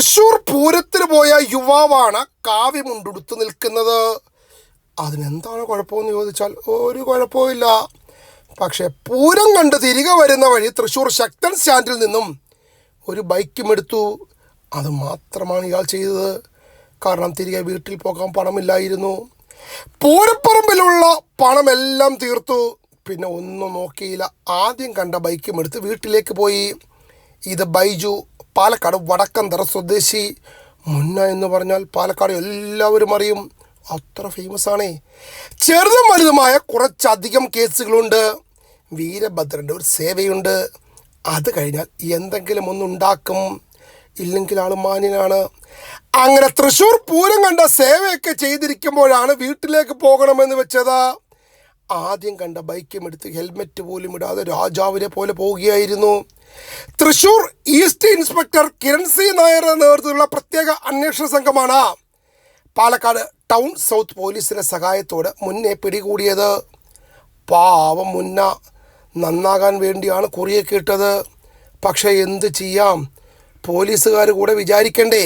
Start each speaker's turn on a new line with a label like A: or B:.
A: തൃശ്ശൂർ പൂരത്തിന് പോയ യുവാവാണ് കാവ്യമുണ്ടെടുത്ത് നിൽക്കുന്നത്. അതിനെന്താണ് കുഴപ്പമെന്ന് ചോദിച്ചാൽ ഒരു കുഴപ്പമില്ല. പക്ഷേ പൂരം കണ്ട് തിരികെ വരുന്ന വഴി തൃശ്ശൂർ ശക്തൻ സ്റ്റാൻഡിൽ നിന്നും ഒരു ബൈക്കും എടുത്തു. അത് മാത്രമാണ് ഇയാൾ ചെയ്തത്. കാരണം തിരികെ വീട്ടിൽ പോകാൻ പണമില്ലായിരുന്നു. പൂരപ്പറമ്പിലുള്ള പണമെല്ലാം തീർത്തു. പിന്നെ ഒന്നും നോക്കിയില്ല. ആദ്യം കണ്ട ബൈക്കും എടുത്ത് വീട്ടിലേക്ക് പോയി. ഇത് ബൈജു, പാലക്കാട് വടക്കന്തറ സ്വദേശി. മുന്ന എന്ന് പറഞ്ഞാൽ പാലക്കാട് എല്ലാവരും അറിയും, അത്ര ഫേമസ് ആണേ. ചെറുതും വലുതുമായ കുറച്ചധികം കേസുകളുണ്ട്. വീരഭദ്രൻ്റെ ഒരു സേവയുണ്ട്. അത് കഴിഞ്ഞാൽ എന്തെങ്കിലും ഒന്നുണ്ടാക്കും, ഇല്ലെങ്കിൽ ആൾ മാന്യനാണ്. അങ്ങനെ തൃശ്ശൂർ പൂരം കണ്ട സേവയൊക്കെ ചെയ്തിരിക്കുമ്പോഴാണ് വീട്ടിലേക്ക് പോകണമെന്ന് വെച്ചത്. ആദ്യം കണ്ട ബൈക്കും എടുത്ത് ഹെൽമെറ്റ് പോലും ഇടാതെ രാജാവിനെ പോലെ പോവുകയായിരുന്നു. Thrissur east inspector Kiran C നായരുടെ നേതൃത്വത്തിലുള്ള പ്രത്യേക അന്വേഷണ സംഘമാണ് പാലക്കാട് ടൗൺ സൗത്ത് പോലീസിൻ്റെ സഹായത്തോടെ മുന്നേ പിടികൂടിയത്. പാവം മുന്ന നന്നാകാൻ വേണ്ടിയാണ് കുറിയൊക്കെ ഇട്ടത്. പക്ഷേ എന്ത് ചെയ്യാം, പോലീസുകാർ കൂടെ വിചാരിക്കണ്ടേ.